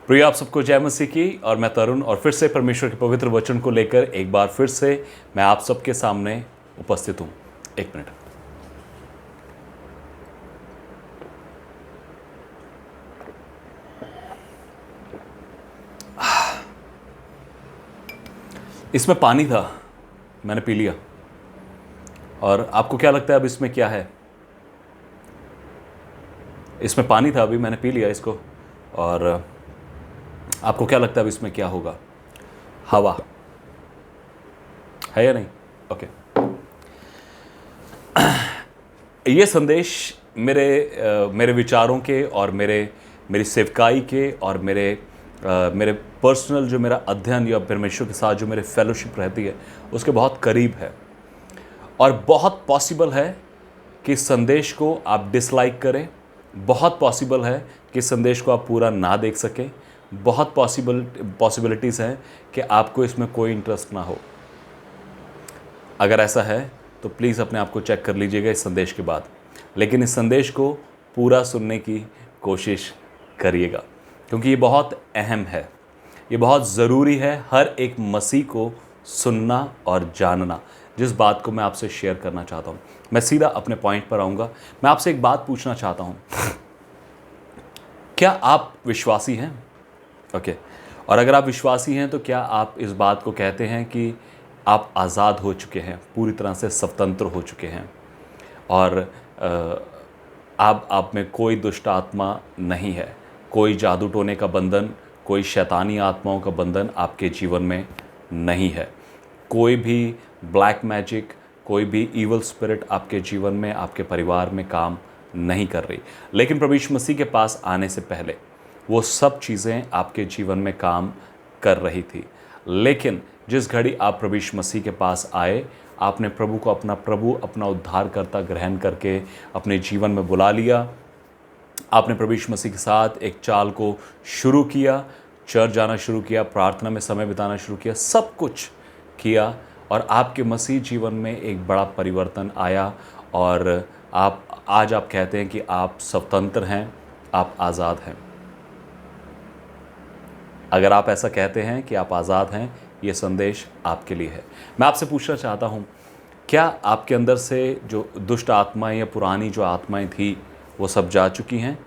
प्रिय आप सबको जय मसीह की। और मैं तरुण और फिर से परमेश्वर के पवित्र वचन को लेकर एक बार फिर से मैं आप सबके सामने उपस्थित हूं। एक मिनट। इसमें पानी था, मैंने पी लिया। और आपको क्या लगता है अब इसमें क्या है? इसमें पानी था, अभी मैंने पी लिया इसको। और आपको क्या लगता है अब इसमें क्या होगा? हवा है या नहीं? ओके। ये संदेश मेरे विचारों के और मेरी सेवकाई के और मेरे पर्सनल जो मेरा अध्ययन या परमेश्वर के साथ जो मेरे फेलोशिप रहती है उसके बहुत करीब है। और बहुत पॉसिबल है कि इस संदेश को आप डिसलाइक करें, बहुत पॉसिबल है कि इस संदेश को आप पूरा ना देख सकें, बहुत पॉसिबिलिटीज़ हैं कि आपको इसमें कोई इंटरेस्ट ना हो। अगर ऐसा है तो प्लीज़ अपने आप को चेक कर लीजिएगा इस संदेश के बाद, लेकिन इस संदेश को पूरा सुनने की कोशिश करिएगा, क्योंकि ये बहुत अहम है, ये बहुत ज़रूरी है हर एक मसीह को सुनना और जानना, जिस बात को मैं आपसे शेयर करना चाहता हूँ। मैं सीधा अपने पॉइंट पर आऊँगा। मैं आपसे एक बात पूछना चाहता हूँ, क्या आप विश्वासी हैं? ओके। और अगर आप विश्वासी हैं तो क्या आप इस बात को कहते हैं कि आप आज़ाद हो चुके हैं, पूरी तरह से स्वतंत्र हो चुके हैं और आप में कोई दुष्ट आत्मा नहीं है, कोई जादू टोने का बंधन, कोई शैतानी आत्माओं का बंधन आपके जीवन में नहीं है, कोई भी ब्लैक मैजिक, कोई भी ईवल स्पिरिट आपके जीवन में, आपके परिवार में काम नहीं कर रही। लेकिन प्रभु यीशु मसीह के पास आने से पहले वो सब चीज़ें आपके जीवन में काम कर रही थी। लेकिन जिस घड़ी आप प्रभु यीशु मसीह के पास आए, आपने प्रभु को अपना उद्धारकर्ता ग्रहण करके अपने जीवन में बुला लिया। आपने प्रभु यीशु मसीह के साथ एक चाल को शुरू किया, चर्च जाना शुरू किया, प्रार्थना में समय बिताना शुरू किया, सब कुछ किया और आपके मसीह जीवन में एक बड़ा परिवर्तन आया। और आज आप कहते हैं कि आप स्वतंत्र हैं, आप आज़ाद हैं। अगर आप ऐसा कहते हैं कि आप आज़ाद हैं, ये संदेश आपके लिए है। मैं आपसे पूछना चाहता हूँ, क्या आपके अंदर से जो दुष्ट आत्माएं या पुरानी जो आत्माएं थी वो सब जा चुकी हैं?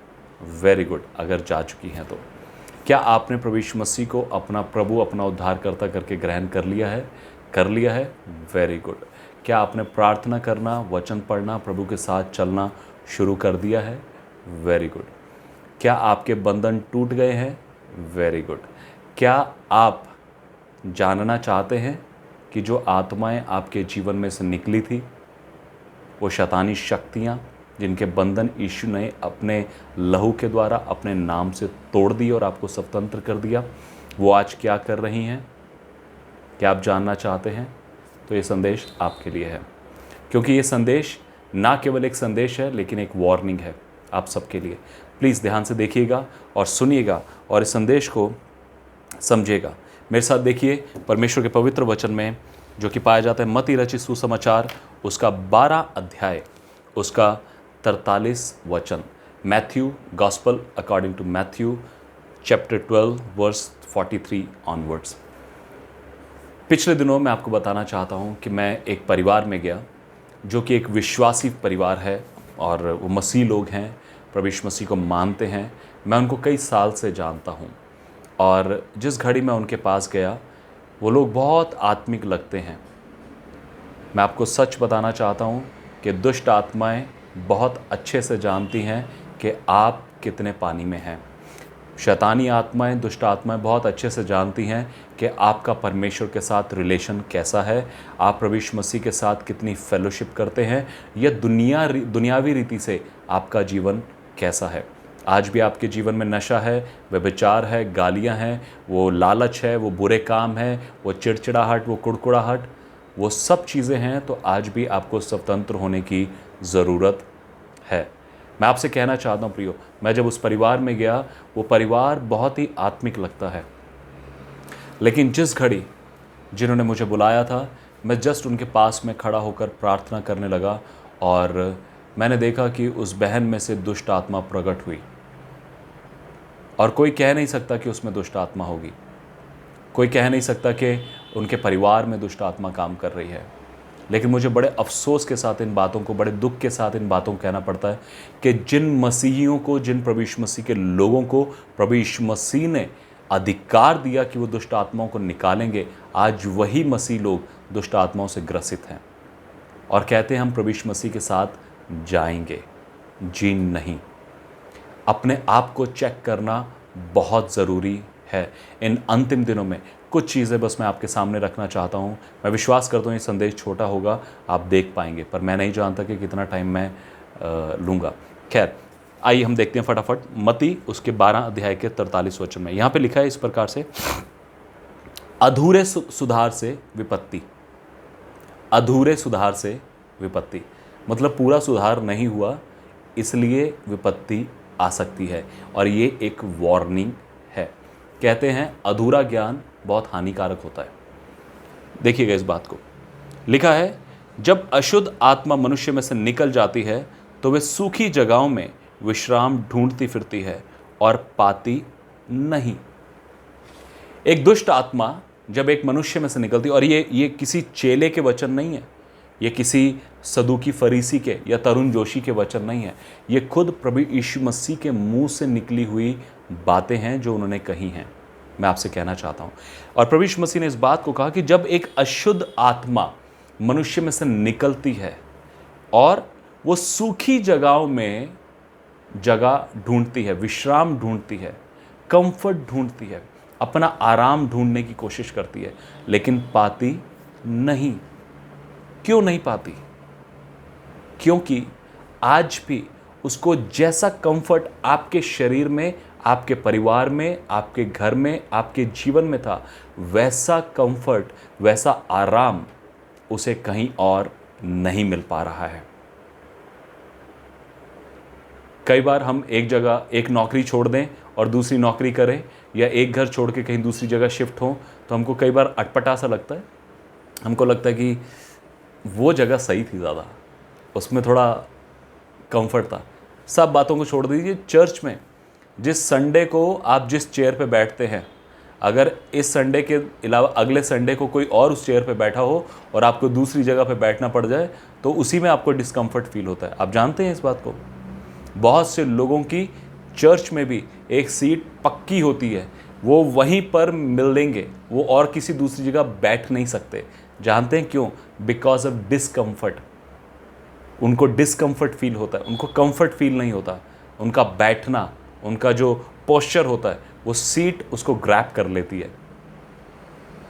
Very good. अगर जा चुकी हैं तो क्या आपने प्रभु यीशु मसीह को अपना उद्धारकर्ता करके ग्रहण कर लिया है? कर लिया है। Very good. क्या आपने प्रार्थना करना, वचन पढ़ना, प्रभु के साथ चलना शुरू कर दिया है? Very good. क्या आपके बंधन टूट गए हैं? Very good. क्या आप जानना चाहते हैं कि जो आत्माएं आपके जीवन में से निकली थी, वो शैतानी शक्तियां जिनके बंधन यीशु ने अपने लहू के द्वारा अपने नाम से तोड़ दिए और आपको स्वतंत्र कर दिया, वो आज क्या कर रही हैं? क्या आप जानना चाहते हैं? तो ये संदेश आपके लिए है, क्योंकि ये संदेश ना केवल एक संदेश है लेकिन एक वार्निंग है आप सबके लिए। प्लीज़ ध्यान से देखिएगा और सुनिएगा और इस संदेश को समझिएगा। मेरे साथ देखिए परमेश्वर के पवित्र वचन में, जो कि पाया जाता है मत्ती रचित सुसमाचार उसका 12 अध्याय उसका 43 वचन। Matthew, gospel according to Matthew chapter 12 verse 43 onwards. पिछले दिनों मैं आपको बताना चाहता हूँ कि मैं एक परिवार में गया जो कि एक विश्वासी परिवार है और वो मसीह लोग हैं, प्रभु यीशु मसीह को मानते हैं। मैं उनको कई साल से जानता हूँ और जिस घड़ी मैं उनके पास गया, वो लोग बहुत आत्मिक लगते हैं। मैं आपको सच बताना चाहता हूँ कि दुष्ट आत्माएं बहुत अच्छे से जानती हैं कि आप कितने पानी में हैं। शैतानी आत्माएं, दुष्ट आत्माएं बहुत अच्छे से जानती हैं कि आपका परमेश्वर के साथ रिलेशन कैसा है, आप प्रभु यीशु मसीह के साथ कितनी फेलोशिप करते हैं, या दुनियावी रीति से आपका जीवन कैसा है। आज भी आपके जीवन में नशा है, व्यभिचार है, गालियां हैं, वो लालच है, वो बुरे काम है, वो चिड़चिड़ाहट, वो कुड़कुड़ाहट, वो सब चीज़ें हैं, तो आज भी आपको स्वतंत्र होने की ज़रूरत है। मैं आपसे कहना चाहता हूँ प्रियो, मैं जब उस परिवार में गया, वो परिवार बहुत ही आत्मिक लगता है, लेकिन जिस घड़ी जिन्होंने मुझे बुलाया था, मैं जस्ट उनके पास में खड़ा होकर प्रार्थना करने लगा और मैंने देखा कि उस बहन में से दुष्ट आत्मा प्रकट हुई और कोई कह नहीं सकता कि उसमें दुष्ट आत्मा होगी। कोई कह नहीं सकता कि उनके परिवार में दुष्ट आत्मा काम कर रही है। लेकिन मुझे बड़े अफसोस के साथ इन बातों को, बड़े दुख के साथ इन बातों को कहना पड़ता है कि जिन मसीहियों को, जिन प्रभु यीशु मसीह के लोगों को प्रभु यीशु मसीह ने अधिकार दिया कि वो दुष्ट आत्माओं को निकालेंगे, आज वही मसीह लोग दुष्ट आत्माओं से ग्रसित हैं और कहते हैं हम प्रभु यीशु मसीह के साथ जाएंगे। जी नहीं, अपने आप को चेक करना बहुत ज़रूरी है। इन अंतिम दिनों में कुछ चीज़ें बस मैं आपके सामने रखना चाहता हूँ। मैं विश्वास करता हूँ ये संदेश छोटा होगा, आप देख पाएंगे, पर मैं नहीं जानता कि कितना टाइम मैं लूँगा। खैर, आइए हम देखते हैं फटाफट मत्ती उसके 12 अध्याय के 43 वचन में। यहाँ पे लिखा है इस प्रकार से, अधूरे सुधार से विपत्ति। अधूरे सुधार से विपत्ति मतलब पूरा सुधार नहीं हुआ, इसलिए विपत्ति आ सकती है। और ये एक वार्निंग है। कहते हैं अधूरा ज्ञान बहुत हानिकारक होता है। देखिएगा इस बात को, लिखा है जब अशुद्ध आत्मा मनुष्य में से निकल जाती है तो वे सूखी जगहों में विश्राम ढूंढती फिरती है और पाती नहीं। एक दुष्ट आत्मा जब एक मनुष्य में से निकलती, और ये किसी चेले के वचन नहीं है, ये किसी सदूकी फरीसी के या तरुण जोशी के वचन नहीं है, ये खुद प्रभु यीशु मसीह के मुंह से निकली हुई बातें हैं जो उन्होंने कही हैं। मैं आपसे कहना चाहता हूं, और प्रभु यीशु मसीह ने इस बात को कहा कि जब एक अशुद्ध आत्मा मनुष्य में से निकलती है और वो सूखी जगहों में जगह ढूंढती है, विश्राम ढूंढती है, कंफर्ट ढूंढती है, अपना आराम ढूंढने की कोशिश करती है, लेकिन पाती नहीं। क्यों नहीं पाती? क्योंकि आज भी उसको जैसा कंफर्ट आपके शरीर में, आपके परिवार में, आपके घर में, आपके जीवन में था, वैसा कंफर्ट, वैसा आराम उसे कहीं और नहीं मिल पा रहा है। कई बार हम एक जगह एक नौकरी छोड़ दें और दूसरी नौकरी करें, या एक घर छोड़ के कहीं दूसरी जगह शिफ्ट हों, तो हमको कई बार अटपटा सा लगता है। हमको लगता है कि वो जगह सही थी, ज़्यादा उसमें थोड़ा कंफर्ट था। सब बातों को छोड़ दीजिए, चर्च में जिस संडे को आप जिस चेयर पे बैठते हैं, अगर इस संडे के अलावा अगले संडे को कोई और उस चेयर पे बैठा हो और आपको दूसरी जगह पे बैठना पड़ जाए, तो उसी में आपको डिस्कम्फर्ट फील होता है। आप जानते हैं इस बात को। बहुत से लोगों की चर्च में भी एक सीट पक्की होती है, वो वहीं पर मिल लेंगे, वो और किसी दूसरी जगह बैठ नहीं सकते। जानते हैं क्यों? Because of discomfort. उनको डिस्कम्फर्ट फील होता है, उनको कंफर्ट फील नहीं होता। उनका बैठना, उनका जो पोस्चर होता है, वो सीट उसको ग्रैब कर लेती है।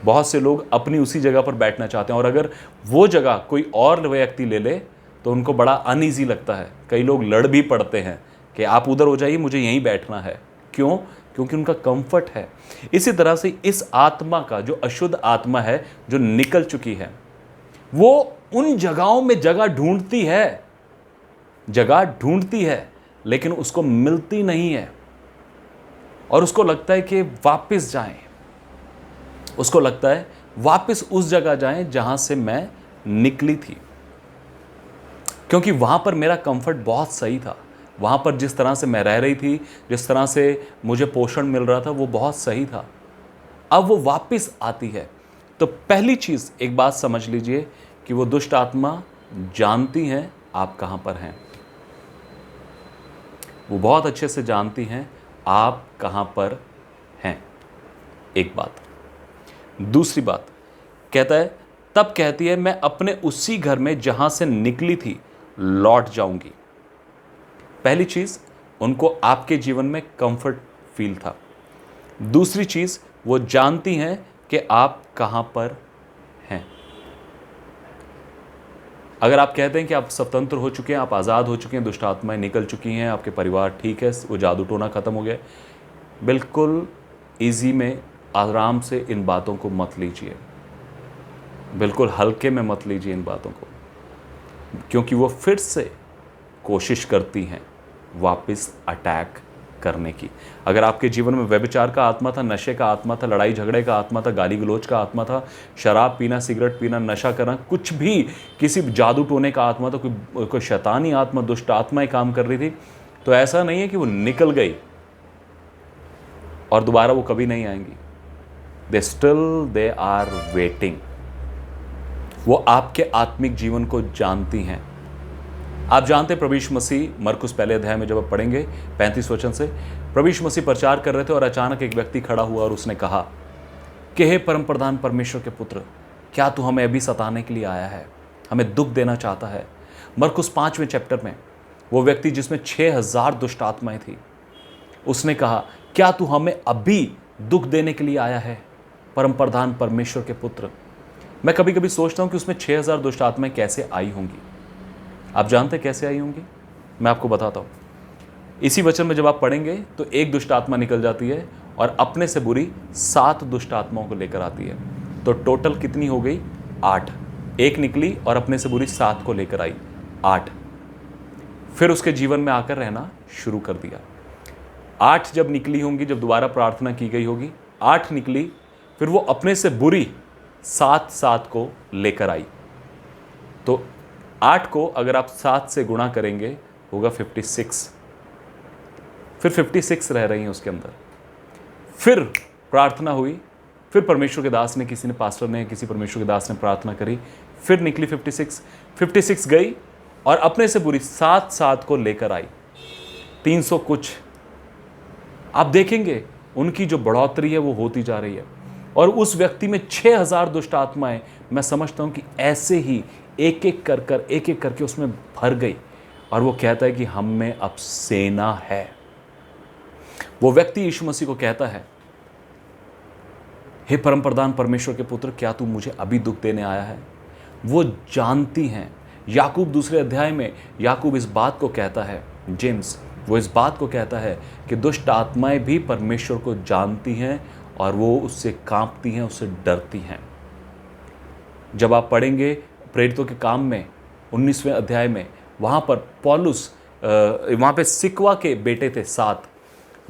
बहुत से लोग अपनी उसी जगह पर बैठना चाहते हैं, और अगर वो जगह कोई और व्यक्ति ले ले तो उनको बड़ा अनईजी लगता है। कई लोग लड़ भी पड़ते हैं कि आप उधर हो जाइए, मुझे यहीं बैठना है। क्यों? क्योंकि उनका कंफर्ट है। इसी तरह से इस आत्मा का, जो अशुद्ध आत्मा है, जो निकल चुकी है, वो उन जगहों में जगह ढूंढती है, जगह ढूंढती है, लेकिन उसको मिलती नहीं है। और उसको लगता है कि वापस जाएं, उसको लगता है वापस उस जगह जाएं जहां से मैं निकली थी, क्योंकि वहां पर मेरा कंफर्ट बहुत सही था। वहां पर जिस तरह से मैं रह रही थी, जिस तरह से मुझे पोषण मिल रहा था, वो बहुत सही था। अब वो वापस आती है। तो पहली चीज़, एक बात समझ लीजिए कि वो दुष्ट आत्मा जानती हैं आप कहाँ पर हैं। वो बहुत अच्छे से जानती हैं आप कहाँ पर हैं। एक बात। दूसरी बात, कहता है, तब कहती है, मैं अपने उसी घर में जहाँ से निकली थी लौट जाऊंगी। पहली चीज़, उनको आपके जीवन में कंफर्ट फील था। दूसरी चीज़, वो जानती हैं कि आप कहाँ पर हैं। अगर आप कहते हैं कि आप स्वतंत्र हो चुके हैं, आप आज़ाद हो चुके हैं, दुष्ट आत्माएं निकल चुकी हैं, आपके परिवार ठीक है, वो जादू टोना ख़त्म हो गया, बिल्कुल ईजी में, आराम से इन बातों को मत लीजिए, बिल्कुल हल्के में मत लीजिए इन बातों को, क्योंकि वो फिर से कोशिश करती हैं वापस अटैक करने की। अगर आपके जीवन में व्यभिचार का आत्मा था, नशे का आत्मा था, लड़ाई झगड़े का आत्मा था, गाली गलौज का आत्मा था, शराब पीना, सिगरेट पीना, नशा करना, कुछ भी, किसी जादू टोने का आत्मा था, कोई शैतानी आत्मा, दुष्ट आत्माएं काम कर रही थी, तो ऐसा नहीं है कि वो निकल गई। और दोबारा वो कभी नहीं आएंगी। They are waiting. वो आपके आत्मिक जीवन को जानती हैं। आप जानते हैं प्रभु यीशु मसीह, मरकुस पहले अध्याय में जब आप पढ़ेंगे 35 वचन से, प्रभु यीशु मसीह प्रचार कर रहे थे और अचानक एक व्यक्ति खड़ा हुआ और उसने कहा कि हे परम प्रधान परमेश्वर के पुत्र, क्या तू हमें अभी सताने के लिए आया है, हमें दुख देना चाहता है। मरकुस 5वें चैप्टर में वो व्यक्ति जिसमें 6000 दुष्ट आत्माएं थी, उसने कहा क्या तू हमें अभी दुख देने के लिए आया है परम प्रधान परमेश्वर के पुत्र। मैं कभी कभी सोचता हूं कि उसमें 6000 दुष्ट आत्माएं कैसे आई होंगी। आप जानते कैसे आई होंगी? मैं आपको बताता हूं। इसी वचन में जब आप पढ़ेंगे तो एक दुष्ट आत्मा निकल जाती है और अपने से बुरी 7 दुष्ट आत्माओं को लेकर आती है। तो टोटल कितनी हो गई? 8। एक निकली और अपने से बुरी 7 को लेकर आई, 8। फिर उसके जीवन में आकर रहना शुरू कर दिया। 8 जब निकली होंगी, जब दोबारा प्रार्थना की गई होगी, 8 निकली, फिर वो अपने से बुरी 7 को लेकर आई। तो 8 को अगर आप 7 से गुणा करेंगे होगा 56। फिर 56 रह रही हैं उसके अंदर। फिर प्रार्थना हुई, फिर परमेश्वर के दास ने, किसी ने, पास्टर ने, किसी परमेश्वर के दास ने प्रार्थना करी, फिर निकली 56 गई और अपने से बुरी 7 को लेकर आई, 300 कुछ। आप देखेंगे उनकी जो बढ़ोतरी है वो होती जा रही है। और उस व्यक्ति में 6000 दुष्ट आत्माएं, मैं समझता हूं कि ऐसे ही एक एक करके उसमें भर गई। और वो कहता है कि हम में अब सेना है। वो व्यक्ति यीशु मसीह को कहता है, हे परम प्रधान परमेश्वर के पुत्र, क्या तू मुझे अभी दुख देने आया है? वो जानती हैं। याकूब 2 अध्याय में याकूब इस बात को कहता है, जेम्स वो इस बात को कहता है कि दुष्ट आत्माएं भी परमेश्वर को जानती हैं और वो उससे कांपती हैं, उससे डरती हैं। जब आप पढ़ेंगे प्रेरितों के काम में 19वें अध्याय में, वहाँ पर पौलुस, वहाँ पे सिकवा के बेटे थे 7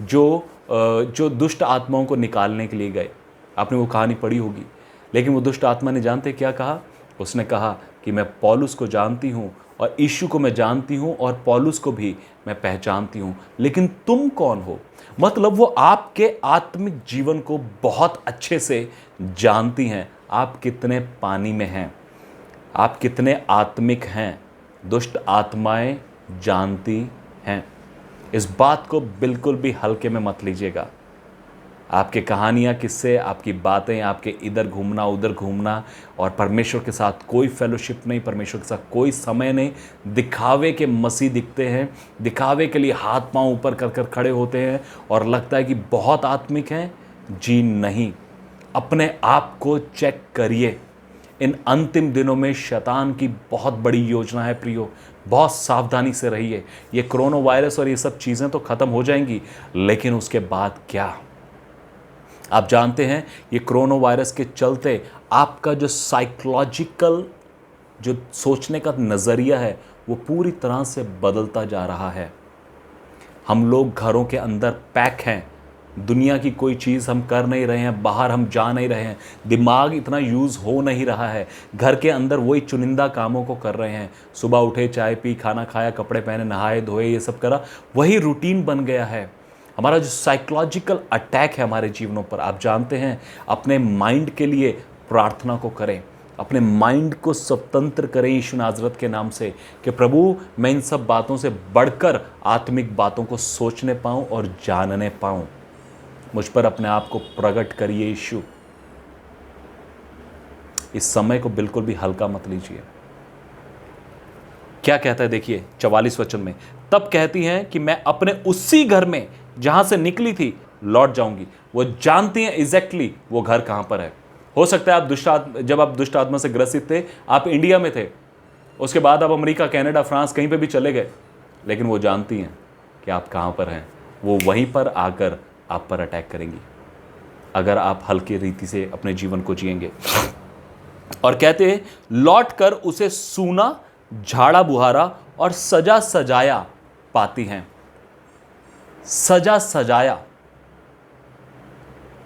जो दुष्ट आत्माओं को निकालने के लिए गए। आपने वो कहानी पढ़ी होगी। लेकिन वो दुष्ट आत्मा ने जानते क्या कहा? उसने कहा कि मैं पौलुस को जानती हूँ और यीशु को मैं जानती हूँ और पौलुस को भी मैं पहचानती हूँ, लेकिन तुम कौन हो? मतलब वो आपके आत्मिक जीवन को बहुत अच्छे से जानती हैं। आप कितने पानी में हैं, आप कितने आत्मिक हैं, दुष्ट आत्माएं जानती हैं। इस बात को बिल्कुल भी हल्के में मत लीजिएगा। आपके कहानियाँ, किस्से, आपकी बातें, आपके इधर घूमना उधर घूमना और परमेश्वर के साथ कोई फेलोशिप नहीं, परमेश्वर के साथ कोई समय नहीं, दिखावे के मसीह दिखते हैं, दिखावे के लिए हाथ पांव ऊपर कर कर खड़े होते हैं और लगता है कि बहुत आत्मिक हैं। जी नहीं, अपने आप को चेक करिए। इन अंतिम दिनों में शैतान की बहुत बड़ी योजना है प्रियो, बहुत सावधानी से रहिए। ये कोरोना वायरस और ये सब चीज़ें तो ख़त्म हो जाएंगी, लेकिन उसके बाद क्या? आप जानते हैं ये कोरोना वायरस के चलते आपका जो साइकोलॉजिकल जो सोचने का नज़रिया है वो पूरी तरह से बदलता जा रहा है। हम लोग घरों के अंदर पैक हैं, दुनिया की कोई चीज़ हम कर नहीं रहे हैं, बाहर हम जा नहीं रहे हैं, दिमाग इतना यूज़ हो नहीं रहा है, घर के अंदर वही चुनिंदा कामों को कर रहे हैं। सुबह उठे, चाय पी, खाना खाया, कपड़े पहने, नहाए धोए, ये सब करा, वही रूटीन बन गया है। हमारा जो साइकोलॉजिकल अटैक है हमारे जीवनों पर, आप जानते हैं, अपने माइंड के लिए प्रार्थना को करें, अपने माइंड को स्वतंत्र करें यीशु नाज़रत के नाम से कि प्रभु मैं इन सब बातों से बढ़कर आत्मिक बातों को सोचने पाऊं और जानने पाऊं। मुझ पर अपने आप को प्रकट करिए यीशु। इस समय को बिल्कुल भी हल्का मत लीजिए। क्या कहता है देखिए 44 वचन में, तब कहती हैं कि मैं अपने उसी घर में जहां से निकली थी लौट जाऊंगी। वो जानती हैं एग्जैक्टली वो घर कहां पर है। हो सकता है आप जब आप दुष्ट आत्मा से ग्रसित थे, आप इंडिया में थे, उसके बाद आप अमेरिका, कनाडा, फ्रांस कहीं पे भी चले गए, लेकिन वो जानती हैं कि आप कहां पर हैं। वो वहीं पर आकर आप पर अटैक करेंगी अगर आप हल्की रीति से अपने जीवन को जिएंगे। और कहते हैं लौट कर उसे सूना, झाड़ा बुहारा और सजा सजाया पाती हैं। सजा सजाया,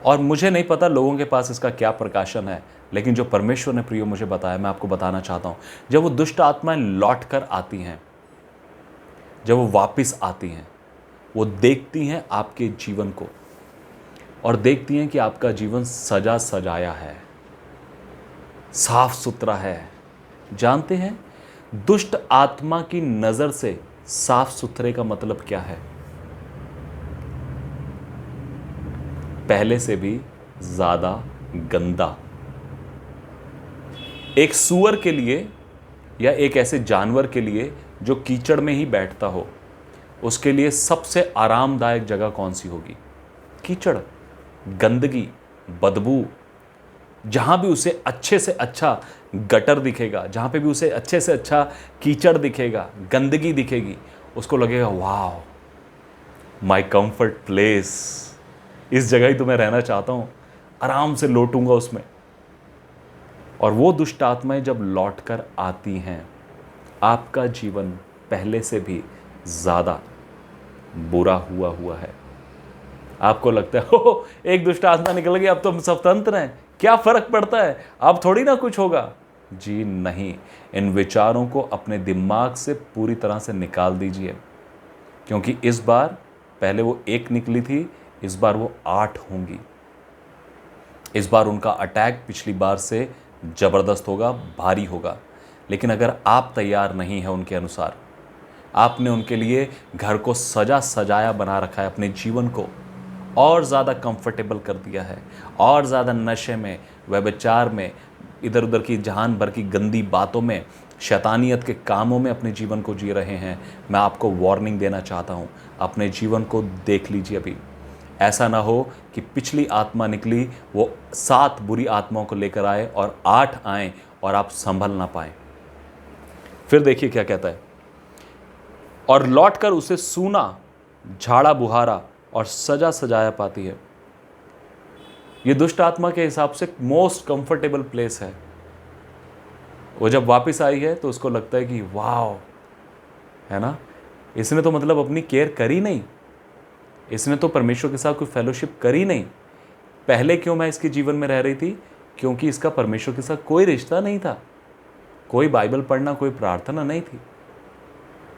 और मुझे नहीं पता लोगों के पास इसका क्या प्रकाशन है, लेकिन जो परमेश्वर ने प्रियो मुझे बताया, मैं आपको बताना चाहता हूं। जब वो दुष्ट आत्माएं लौट कर आती हैं, जब वो वापस आती हैं, वो देखती हैं आपके जीवन को, और देखती हैं कि आपका जीवन सजा सजाया है, साफ सुथरा है। जानते हैं दुष्ट आत्मा की नजर से साफ सुथरे का मतलब क्या है? पहले से भी ज्यादा गंदा। एक सूअर के लिए या एक ऐसे जानवर के लिए जो कीचड़ में ही बैठता हो, उसके लिए सबसे आरामदायक जगह कौन सी होगी? कीचड़, गंदगी, बदबू। जहां भी उसे अच्छे से अच्छा गटर दिखेगा, जहां पे भी उसे अच्छे से अच्छा कीचड़ दिखेगा, गंदगी दिखेगी, उसको लगेगा वाह, माय कंफर्ट प्लेस, इस जगह ही तो मैं रहना चाहता हूं, आराम से लौटूंगा उसमें। और वो दुष्ट आत्माएं जब लौट कर आती हैं, आपका जीवन पहले से भी ज़्यादा बुरा हुआ है। आपको लगता है हो एक दुष्ट आत्मा निकल गई, अब तो हम स्वतंत्र हैं, क्या फर्क पड़ता है, अब थोड़ी ना कुछ होगा। जी नहीं, इन विचारों को अपने दिमाग से पूरी तरह से निकाल दीजिए, क्योंकि इस बार पहले वो एक निकली थी, इस बार वो 8 होंगी। इस बार उनका अटैक पिछली बार से जबरदस्त होगा, भारी होगा। लेकिन अगर आप तैयार नहीं हैं उनके अनुसार, आपने उनके लिए घर को सजा सजाया बना रखा है, अपने जीवन को और ज़्यादा कंफर्टेबल कर दिया है, और ज़्यादा नशे में, व्यभिचार में, इधर उधर की जहान भर की गंदी बातों में, शैतानियत के कामों में अपने जीवन को जी रहे हैं, मैं आपको वार्निंग देना चाहता हूँ, अपने जीवन को देख लीजिए अभी। ऐसा ना हो कि पिछली आत्मा निकली वो 7 बुरी आत्माओं को लेकर आए और 8 आए और आप संभल ना पाए। फिर देखिए क्या कहता है, और लौटकर उसे सूना, झाड़ा बुहारा और सजा सजाया पाती है। ये दुष्ट आत्मा के हिसाब से मोस्ट कंफर्टेबल प्लेस है। वो जब वापस आई है तो उसको लगता है कि वाह, है ना, इसने तो मतलब अपनी केयर करी नहीं, इसने तो परमेश्वर के साथ कोई फेलोशिप करी नहीं। पहले क्यों मैं इसके जीवन में रह रही थी? क्योंकि इसका परमेश्वर के साथ कोई रिश्ता नहीं था, कोई बाइबल पढ़ना, कोई प्रार्थना नहीं थी।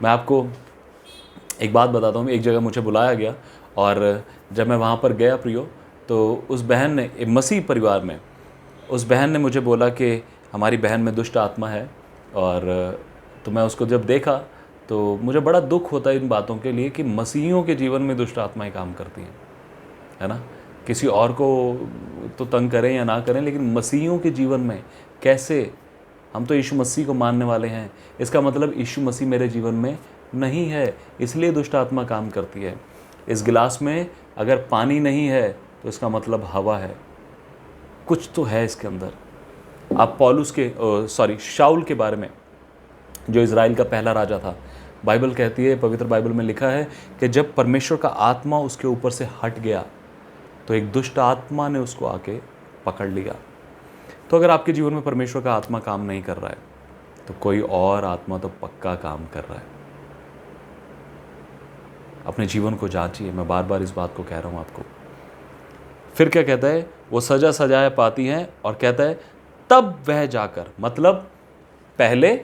मैं आपको एक बात बताता हूँ। एक जगह मुझे बुलाया गया और जब मैं वहाँ पर गया प्रियो, तो उस बहन ने, मसीह परिवार में, उस बहन ने मुझे बोला कि हमारी बहन में दुष्ट आत्मा है। और तो मैं उसको जब देखा तो मुझे बड़ा दुख होता है इन बातों के लिए कि मसीहियों के जीवन में दुष्ट आत्माएं काम करती हैं, है ना। किसी और को तो तंग करें या ना करें, लेकिन मसीहियों के जीवन में कैसे? हम तो यीशु मसीह को मानने वाले हैं, इसका मतलब यीशु मसीह मेरे जीवन में नहीं है, इसलिए दुष्ट आत्मा काम करती है। इस गिलास में अगर पानी नहीं है तो इसका मतलब हवा है, कुछ तो है इसके अंदर। आप पौलुस के शाऊल के बारे में, जो इज़राइल का पहला राजा था, बाइबल कहती है, पवित्र बाइबल में लिखा है कि जब परमेश्वर का आत्मा उसके ऊपर से हट गया तो एक दुष्ट आत्मा ने उसको आके पकड़ लिया। तो अगर आपके जीवन में परमेश्वर का आत्मा काम नहीं कर रहा है तो कोई और आत्मा तो पक्का काम कर रहा है। अपने जीवन को जांचिए, मैं बार बार इस बात को कह रहा हूँ आपको। फिर क्या कहता है, वो सजा सजाया पाती हैं, और कहता है तब वह जाकर, मतलब पहले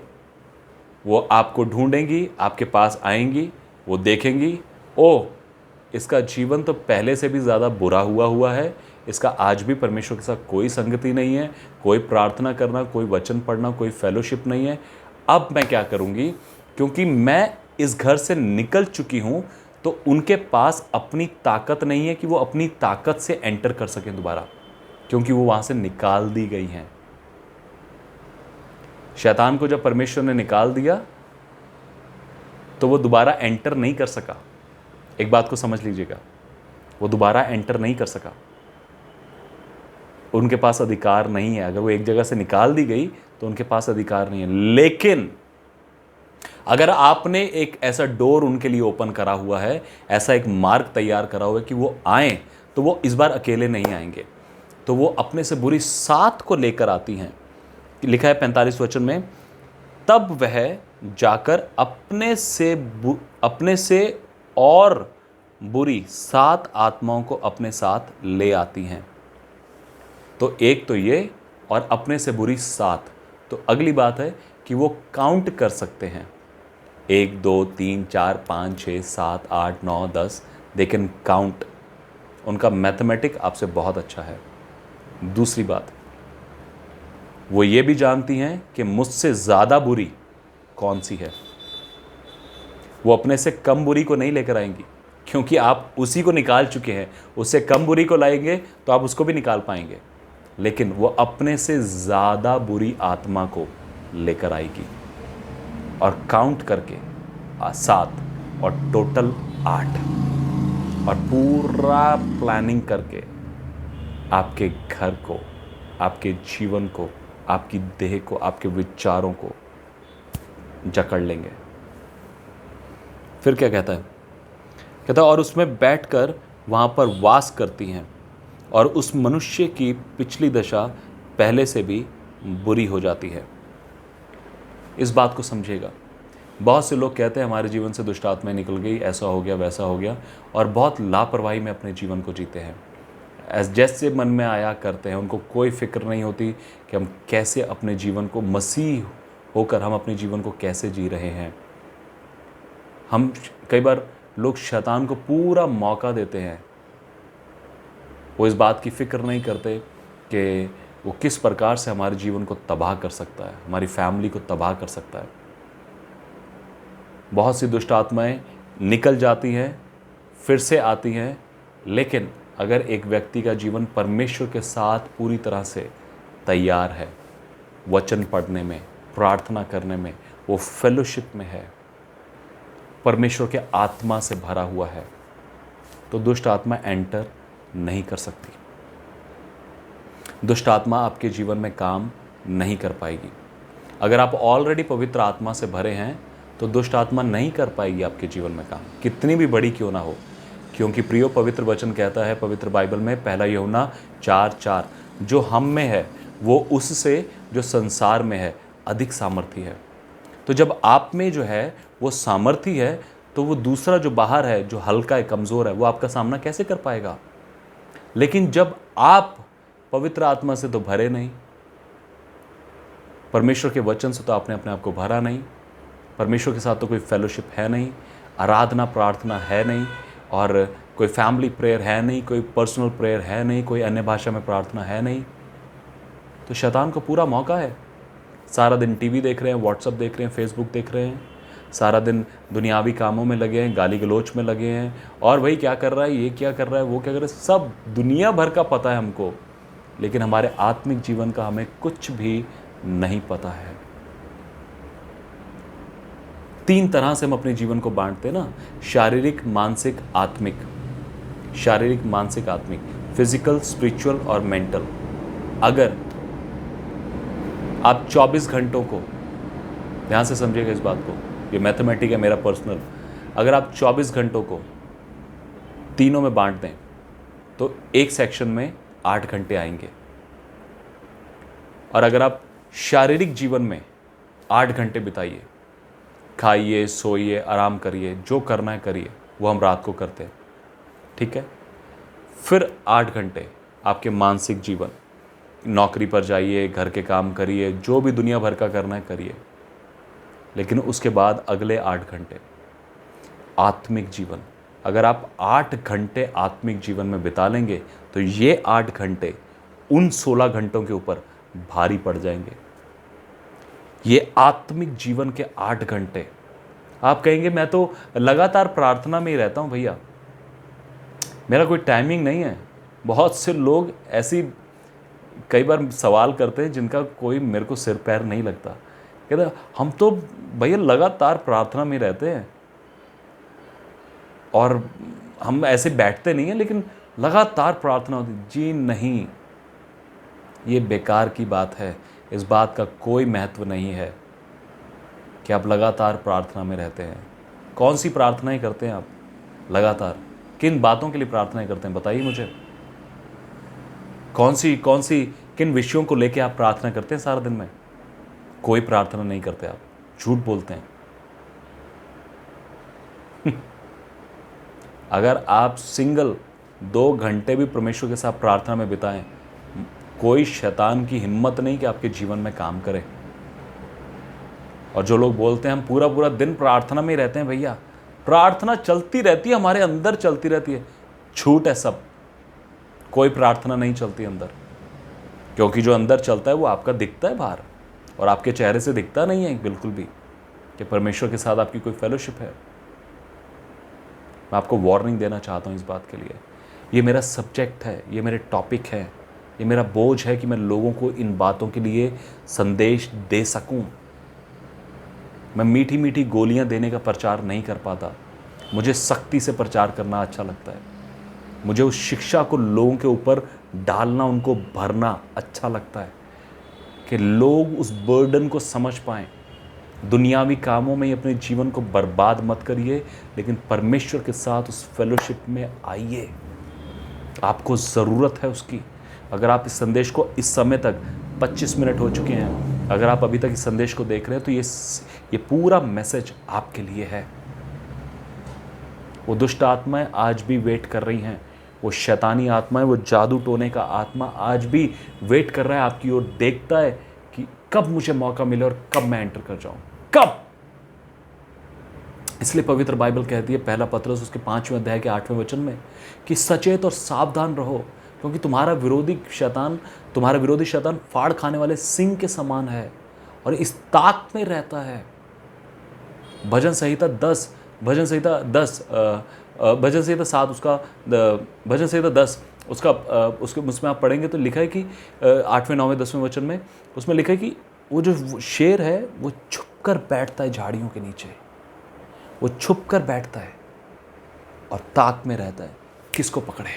वो आपको ढूंढेंगी, आपके पास आएंगी, वो देखेंगी, ओ इसका जीवन तो पहले से भी ज़्यादा बुरा हुआ है, इसका आज भी परमेश्वर के साथ कोई संगति नहीं है, कोई प्रार्थना करना, कोई वचन पढ़ना, कोई फेलोशिप नहीं है। अब मैं क्या करूँगी, क्योंकि मैं इस घर से निकल चुकी हूँ, तो उनके पास अपनी ताकत नहीं है कि वो अपनी ताकत से एंटर कर सकें दोबारा, क्योंकि वो वहाँ से निकाल दी गई हैं। शैतान को जब परमेश्वर ने निकाल दिया तो वो दोबारा एंटर नहीं कर सका। एक बात को समझ लीजिएगा, वो दोबारा एंटर नहीं कर सका, उनके पास अधिकार नहीं है। अगर वो एक जगह से निकाल दी गई तो उनके पास अधिकार नहीं है। लेकिन अगर आपने एक ऐसा डोर उनके लिए ओपन करा हुआ है, ऐसा एक मार्ग तैयार करा हुआ है कि वो आए, तो वो इस बार अकेले नहीं आएंगे, तो वो अपने से बुरी सात को लेकर आती हैं। लिखा है 45 वचन में, तब वह जाकर अपने से और बुरी 7 आत्माओं को अपने साथ ले आती हैं। तो एक तो ये, और अपने से बुरी 7। तो अगली बात है कि वो काउंट कर सकते हैं, 1 2 3 4 5 6 7 8 9 10, दे कैन काउंट। उनका मैथमेटिक आपसे बहुत अच्छा है। दूसरी बात, वो ये भी जानती हैं कि मुझसे ज़्यादा बुरी कौन सी है। वो अपने से कम बुरी को नहीं लेकर आएंगी, क्योंकि आप उसी को निकाल चुके हैं। उससे कम बुरी को लाएंगे तो आप उसको भी निकाल पाएंगे, लेकिन वो अपने से ज़्यादा बुरी आत्मा को लेकर आएगी और काउंट करके 7 और टोटल 8 और पूरा प्लानिंग करके आपके घर को, आपके जीवन को, आपकी देह को, आपके विचारों को जकड़ लेंगे। फिर क्या कहता है? कहता है और उसमें बैठकर वहाँ पर वास करती हैं और उस मनुष्य की पिछली दशा पहले से भी बुरी हो जाती है। इस बात को समझिएगा। बहुत से लोग कहते हैं हमारे जीवन से दुष्ट आत्माएं निकल गई, ऐसा हो गया, वैसा हो गया, और बहुत लापरवाही में अपने जीवन को जीते हैं। जैसे मन में आया करते हैं। उनको कोई फिक्र नहीं होती कि हम कैसे अपने जीवन को, मसीह होकर हम अपने जीवन को कैसे जी रहे हैं। हम कई बार लोग शैतान को पूरा मौका देते हैं। वो इस बात की फिक्र नहीं करते कि वो किस प्रकार से हमारे जीवन को तबाह कर सकता है, हमारी फैमिली को तबाह कर सकता है। बहुत सी दुष्ट आत्माएं निकल जाती हैं, फिर से आती हैं, लेकिन अगर एक व्यक्ति का जीवन परमेश्वर के साथ पूरी तरह से तैयार है, वचन पढ़ने में, प्रार्थना करने में, वो फेलोशिप में है, परमेश्वर के आत्मा से भरा हुआ है, तो दुष्ट आत्मा एंटर नहीं कर सकती। दुष्ट आत्मा आपके जीवन में काम नहीं कर पाएगी। अगर आप ऑलरेडी पवित्र आत्मा से भरे हैं तो दुष्ट आत्मा नहीं कर पाएगी आपके जीवन में काम, कितनी भी बड़ी क्यों ना हो। क्योंकि प्रियो पवित्र वचन कहता है पवित्र बाइबल में, 1 यूहन्ना 4:4, जो हम में है वो उससे जो संसार में है अधिक सामर्थी है। तो जब आप में जो है वो सामर्थी है, तो वो दूसरा जो बाहर है, जो हल्का है, कमज़ोर है, वो आपका सामना कैसे कर पाएगा। लेकिन जब आप पवित्र आत्मा से तो भरे नहीं, परमेश्वर के वचन से तो आपने अपने आप को भरा नहीं, परमेश्वर के साथ तो कोई फेलोशिप है नहीं, आराधना प्रार्थना है नहीं, और कोई फैमिली प्रेयर है नहीं, कोई पर्सनल प्रेयर है नहीं, कोई अन्य भाषा में प्रार्थना है नहीं, तो शैतान को पूरा मौका है। सारा दिन टीवी देख रहे हैं, व्हाट्सएप देख रहे हैं, फेसबुक देख रहे हैं, सारा दिन दुनियावी कामों में लगे हैं, गाली गलोच में लगे हैं, और वही क्या कर रहा है, ये क्या कर रहा है, वो क्या कर रहा है, सब दुनिया भर का पता है हमको, लेकिन हमारे आत्मिक जीवन का हमें कुछ भी नहीं पता है। 3 तरह से हम अपने जीवन को बांटते हैं ना, शारीरिक, मानसिक, आत्मिक। शारीरिक, मानसिक, आत्मिक, फिजिकल, स्पिरिचुअल और मेंटल। अगर आप 24 घंटों को, ध्यान से समझिएगा इस बात को, ये मैथमेटिक है मेरा पर्सनल, अगर आप 24 घंटों को तीनों में बांट दें तो एक सेक्शन में 8 घंटे आएंगे। और अगर आप शारीरिक जीवन में 8 घंटे बिताइए, खाइए, सोइए, आराम करिए, जो करना है करिए, वो हम रात को करते हैं, ठीक है। फिर 8 घंटे आपके मानसिक जीवन, नौकरी पर जाइए, घर के काम करिए, जो भी दुनिया भर का करना है करिए, लेकिन उसके बाद अगले 8 घंटे आत्मिक जीवन। अगर आप 8 घंटे आत्मिक जीवन में बिता लेंगे तो ये 8 घंटे उन 16 घंटों के ऊपर भारी पड़ जाएंगे। ये आत्मिक जीवन के 8 घंटे। आप कहेंगे मैं तो लगातार प्रार्थना में ही रहता हूं भैया, मेरा कोई टाइमिंग नहीं है। बहुत से लोग ऐसी कई बार सवाल करते हैं जिनका कोई मेरे को सिर पैर नहीं लगता। कहते हम तो भैया लगातार प्रार्थना में रहते हैं और हम ऐसे बैठते नहीं हैं, लेकिन लगातार प्रार्थना होती। जी नहीं, ये बेकार की बात है। इस बात का कोई महत्व नहीं है कि आप लगातार प्रार्थना में रहते हैं। कौन सी प्रार्थनाएं करते हैं आप लगातार? किन बातों के लिए प्रार्थनाएं करते हैं बताइए मुझे। कौन सी किन विषयों को लेकर आप प्रार्थना करते हैं सारा दिन में? कोई प्रार्थना नहीं करते आप, झूठ बोलते हैं। अगर आप सिंगल 2 घंटे भी परमेश्वर के साथ प्रार्थना में बिताएं, कोई शैतान की हिम्मत नहीं कि आपके जीवन में काम करे। और जो लोग बोलते हैं हम पूरा पूरा दिन प्रार्थना में ही रहते हैं, भैया प्रार्थना चलती रहती है, हमारे अंदर चलती रहती है, झूठ है सब। कोई प्रार्थना नहीं चलती अंदर, क्योंकि जो अंदर चलता है वो आपका दिखता है बाहर, और आपके चेहरे से दिखता नहीं है बिल्कुल भी कि परमेश्वर के साथ आपकी कोई फेलोशिप है। मैं आपको वार्निंग देना चाहता हूँ इस बात के लिए। ये मेरा सब्जेक्ट है, ये मेरे टॉपिक है, ये मेरा बोझ है कि मैं लोगों को इन बातों के लिए संदेश दे सकूं। मैं मीठी मीठी गोलियां देने का प्रचार नहीं कर पाता, मुझे सख्ती से प्रचार करना अच्छा लगता है। मुझे उस शिक्षा को लोगों के ऊपर डालना, उनको भरना अच्छा लगता है कि लोग उस बर्डन को समझ पाएं। दुनियावी कामों में अपने जीवन को बर्बाद मत करिए, लेकिन परमेश्वर के साथ उस फेलोशिप में आइए। आपको ज़रूरत है उसकी। अगर आप इस संदेश को इस समय तक 25 मिनट हो चुके हैं, अगर आप अभी तक इस संदेश को देख रहे हैं, तो ये पूरा मैसेज आपके लिए है। वो दुष्ट आत्माएं आज भी वेट कर रही हैं, वो शैतानी आत्माएं, वो जादू टोने का आत्मा आज भी वेट कर रहा है आपकी ओर, देखता है कि कब मुझे मौका मिले और कब मैं एंटर कर जाऊं, कब। इसलिए पवित्र बाइबल कहती है, पहला पतरस उसके 5वें अध्याय के 8वें वचन में, कि सचेत और सावधान रहो, क्योंकि तुम्हारा विरोधी शैतान फाड़ खाने वाले सिंह के समान है और इस ताक में रहता है। भजन संहिता 7 उसमें आप पढ़ेंगे तो लिखा है कि 8वें 9वें 10वें वचन में उसमें लिखा है कि वो जो शेर है वो छुप कर बैठता है झाड़ियों के नीचे, वो छुप कर बैठता है और ताक में रहता है किसको पकड़े।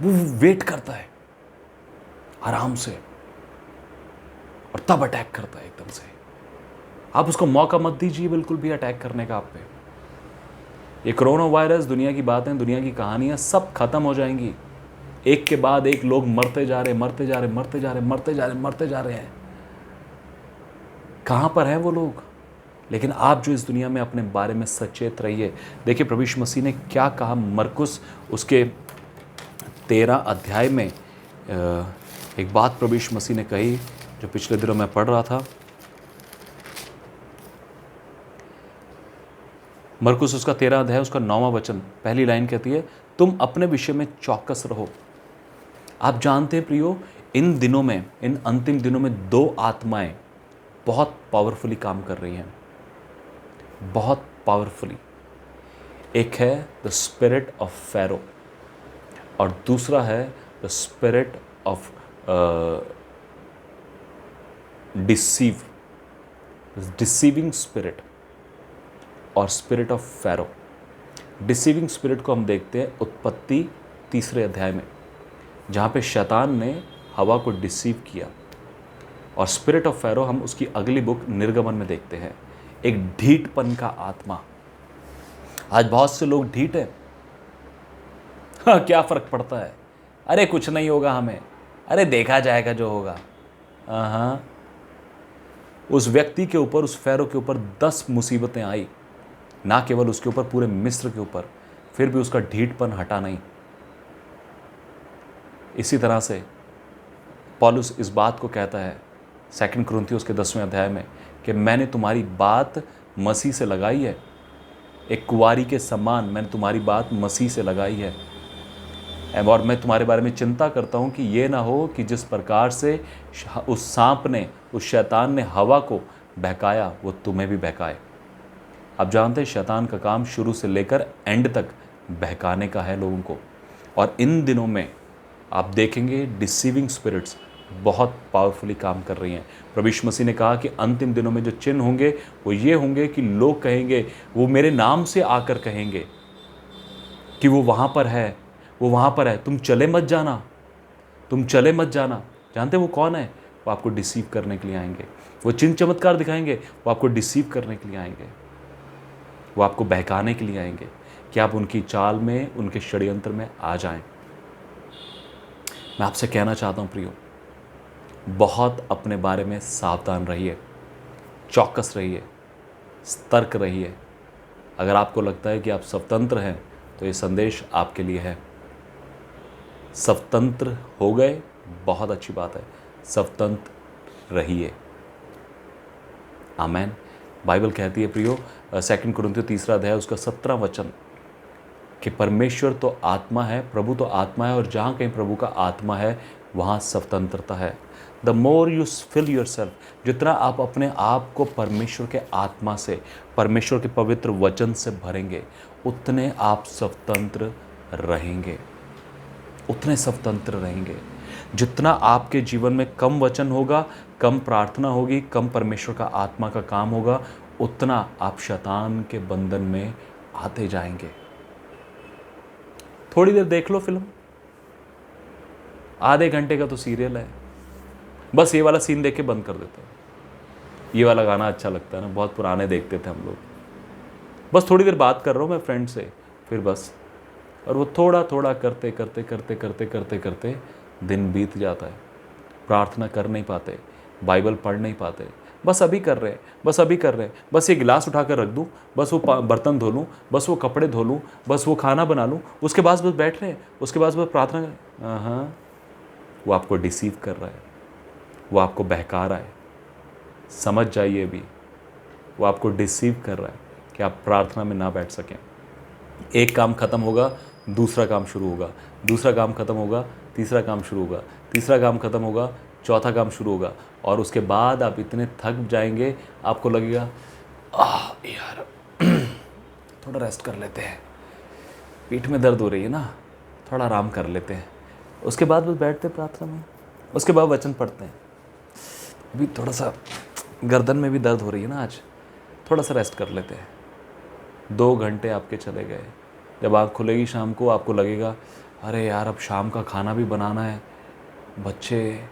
वो वेट करता है आराम से और तब अटैक करता है एकदम से। आप उसको मौका मत दीजिए बिल्कुल भी अटैक करने का आप पे। ये कोरोना वायरस, दुनिया की बातें, दुनिया की कहानियां सब खत्म हो जाएंगी। एक के बाद एक लोग मरते जा रहे हैं। कहां पर हैं वो लोग? लेकिन आप जो इस दुनिया में अपने बारे में सचेत रहिए। देखिए प्रभु यीशु मसीह ने क्या कहा, मरकुस उसके 13 अध्याय में एक बात प्रभु यीशु मसीह ने कही जो पिछले दिनों मैं पढ़ रहा था। मरकुस उसका 13 अध्याय उसका 9वां वचन, पहली लाइन कहती है, तुम अपने विषय में चौकस रहो। आप जानते हैं प्रियो, इन दिनों में, इन अंतिम दिनों में 2 आत्माएं बहुत पावरफुली काम कर रही हैं, बहुत पावरफुली। एक है द स्पिरिट ऑफ फेरो और दूसरा है the spirit of deceiving spirit और spirit of Pharaoh. Deceiving spirit को हम देखते हैं उत्पत्ति 3 अध्याय में, जहाँ पे शैतान ने हवा को डिसीव किया, और स्पिरिट ऑफ फेरो हम उसकी अगली बुक निर्गमन में देखते हैं, एक ढीठपन का आत्मा। आज बहुत से लोग ढीठ हैं। हाँ, क्या फर्क पड़ता है, अरे कुछ नहीं होगा हमें, अरे देखा जाएगा जो होगा। हाँ, उस व्यक्ति के ऊपर, उस फेरो के ऊपर 10 मुसीबतें आई, ना केवल उसके ऊपर, पूरे मिस्र के ऊपर, फिर भी उसका ढीठपन हटा नहीं। इसी तरह से पौलुस इस बात को कहता है 2 कुरिन्थियों के 10वें अध्याय में कि मैंने तुम्हारी बात मसीह से लगाई है, एक कुंवारी के समान मैंने तुम्हारी बात मसीह से लगाई है, और मैं तुम्हारे बारे में चिंता करता हूँ कि ये ना हो कि जिस प्रकार से उस सांप ने, उस शैतान ने हवा को बहकाया, वो तुम्हें भी बहकाए। आप जानते हैं शैतान का काम शुरू से लेकर एंड तक बहकाने का है लोगों को, और इन दिनों में आप देखेंगे डिसीविंग स्पिरिट्स बहुत पावरफुली काम कर रही हैं। प्रभु यीशु मसीह ने कहा कि अंतिम दिनों में जो चिन्ह होंगे वो ये होंगे कि लोग कहेंगे, वो मेरे नाम से आकर कहेंगे कि वो वहाँ पर है, वो वहाँ पर है, तुम चले मत जाना, तुम चले मत जाना। जानते वो कौन है? वो आपको डिसीव करने के लिए आएंगे। वो चिन्ह चमत्कार दिखाएंगे, वो आपको डिसीव करने के लिए आएंगे, वो आपको बहकाने के लिए आएंगे कि आप उनकी चाल में, उनके षड्यंत्र में आ जाएं। मैं आपसे कहना चाहता हूँ प्रियो, बहुत अपने बारे में सावधान रहिए, चौकस रहिए, सतर्क रहिए। अगर आपको लगता है कि आप स्वतंत्र हैं तो ये संदेश आपके लिए है। स्वतंत्र हो गए, बहुत अच्छी बात है, स्वतंत्र रहिए। आमेन। बाइबल कहती है प्रियो 2 कुरिन्थियों 3 अध्याय उसका 17 वचन कि परमेश्वर तो आत्मा है, प्रभु तो आत्मा है, और जहाँ कहीं प्रभु का आत्मा है वहाँ स्वतंत्रता है। The more you fill yourself, जितना आप अपने आप को परमेश्वर के आत्मा से, परमेश्वर के पवित्र वचन से भरेंगे, उतने आप स्वतंत्र रहेंगे, उतने स्वतंत्र रहेंगे। जितना आपके जीवन में कम वचन होगा, कम प्रार्थना होगी, कम परमेश्वर का आत्मा का काम होगा, उतना आप शैतान के बंधन में आते जाएंगे। थोड़ी देर देख लो फिल्म, आधे घंटे का तो सीरियल है, बस ये वाला सीन देख के बंद कर देते हैं। ये वाला गाना अच्छा लगता है ना, बहुत पुराने देखते थे हम लोग। बस थोड़ी देर बात कर रहा हूँ मैं फ्रेंड से, फिर बस, और वो थोड़ा थोड़ा करते करते करते करते करते करते दिन बीत जाता है। प्रार्थना कर नहीं पाते, बाइबल पढ़ नहीं पाते, बस अभी कर रहे हैं, बस अभी कर रहे हैं, बस ये गिलास उठा कर रख दूँ, बस वो बर्तन धो लूँ, बस वो कपड़े धो लूँ, बस वो खाना बना लूँ, उसके बाद बस बैठ रहे हैं, उसके बाद बस प्रार्थना करें। हाँ, वो आपको डिसीव कर रहा है, वो आपको बहका रहा है। समझ जाइए भी, वो आपको डिसीव कर रहा है कि आप प्रार्थना में ना बैठ सकें। एक काम खत्म होगा, दूसरा काम शुरू होगा, दूसरा काम खत्म होगा, तीसरा काम शुरू होगा, तीसरा काम खत्म होगा, चौथा काम शुरू होगा, और उसके बाद आप इतने थक जाएंगे, आपको लगेगा यार थोड़ा रेस्ट कर लेते हैं, पीठ में दर्द हो रही है ना, थोड़ा आराम कर लेते हैं। उसके बाद बस बैठते प्रार्थना में, उसके बाद वचन पढ़ते हैं। अभी थोड़ा सा गर्दन में भी दर्द हो रही है ना आज, थोड़ा सा रेस्ट कर लेते हैं। 2 घंटे आपके चले गए। जब आँख खुलेगी शाम को, आपको लगेगा अरे यार अब शाम का खाना भी बनाना है, बच्चे,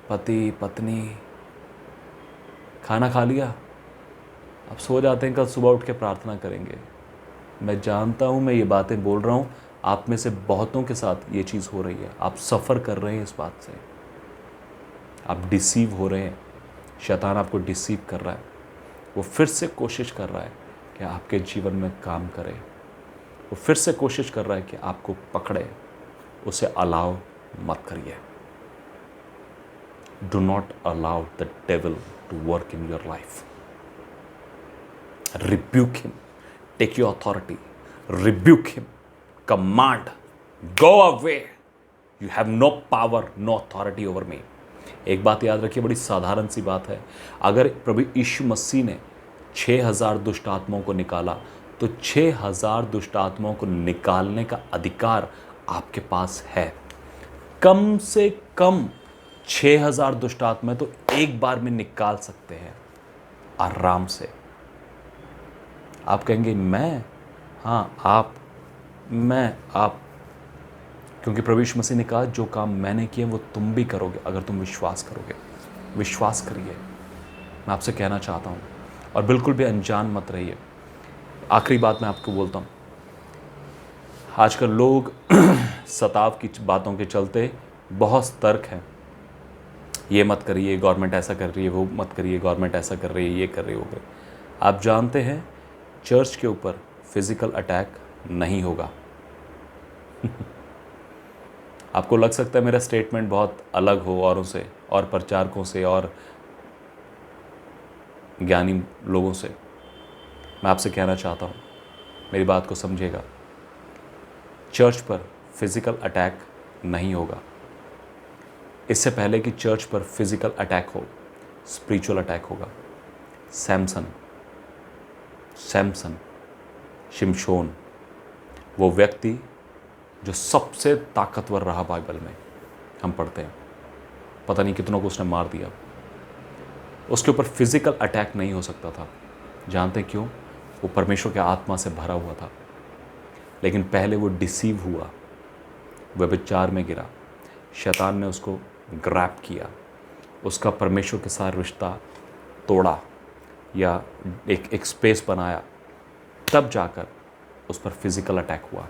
पति पत्नी, खाना खा लिया, अब सो जाते हैं, कल सुबह उठ के प्रार्थना करेंगे। मैं जानता हूँ, मैं ये बातें बोल रहा हूँ, आप में से बहुतों के साथ ये चीज़ हो रही है। आप सफ़र कर रहे हैं इस बात से, आप डिसीव हो रहे हैं, शैतान आपको डिसीव कर रहा है। वो फिर से कोशिश कर रहा है कि आपके जीवन में काम करे, वो फिर से कोशिश कर रहा है कि आपको पकड़े। उसे अलाउ मत करिए। Do not allow the devil to work in your life. Rebuke him, take your authority, rebuke him, command, go away, you have no power, no authority over me. एक बात याद रखिए, बड़ी साधारण सी बात है। अगर प्रभु यीशु मसीह ने 6000 दुष्ट आत्माओं को निकाला, तो 6000 दुष्ट आत्माओं को निकालने का अधिकार आपके पास है। कम से कम 6000 दुष्ट आत्माएं तो एक बार में निकाल सकते हैं आराम से। आप कहेंगे मैं, हाँ आप, मैं, आप, क्योंकि प्रभु यीशु मसीह ने कहा जो काम मैंने किए वो तुम भी करोगे अगर तुम विश्वास करोगे। विश्वास करिए, मैं आपसे कहना चाहता हूँ, और बिल्कुल भी अनजान मत रहिए। आखिरी बात मैं आपको बोलता हूँ, आजकल लोग सताव की बातों के चलते बहुत तर्क हैं। ये मत करिए, गवर्नमेंट ऐसा कर रही है, वो मत करिए, गवर्नमेंट ऐसा कर रही है, ये कर रही है, वो कर रही है। आप जानते हैं चर्च के ऊपर फिजिकल अटैक नहीं होगा। आपको लग सकता है मेरा स्टेटमेंट बहुत अलग हो औरों से, और प्रचारकों से, और ज्ञानी लोगों से। मैं आपसे कहना चाहता हूँ, मेरी बात को समझिएगा। चर्च पर फिजिकल अटैक नहीं होगा। इससे पहले कि चर्च पर फिजिकल अटैक हो, स्पिरिचुअल अटैक होगा। सैमसन, शिमशोन, वो व्यक्ति जो सबसे ताकतवर रहा बाइबल में, हम पढ़ते हैं, पता नहीं कितनों को उसने मार दिया, उसके ऊपर फिजिकल अटैक नहीं हो सकता था। जानते क्यों? वो परमेश्वर के आत्मा से भरा हुआ था। लेकिन पहले वो डिसीव हुआ, व्यभिचार में गिरा, शैतान ने उसको ग्रैब किया, उसका परमेश्वर के साथ रिश्ता तोड़ा या एक स्पेस बनाया, तब जाकर उस पर फिजिकल अटैक हुआ।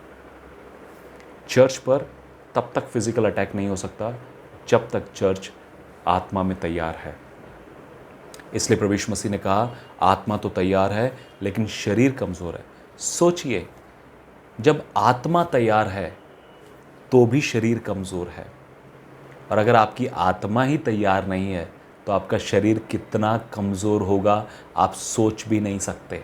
चर्च पर तब तक फिजिकल अटैक नहीं हो सकता जब तक चर्च आत्मा में तैयार है। इसलिए प्रभु यीशु मसीह ने कहा आत्मा तो तैयार है लेकिन शरीर कमज़ोर है। सोचिए, जब आत्मा तैयार है तो भी शरीर कमज़ोर है, और अगर आपकी आत्मा ही तैयार नहीं है तो आपका शरीर कितना कमज़ोर होगा आप सोच भी नहीं सकते।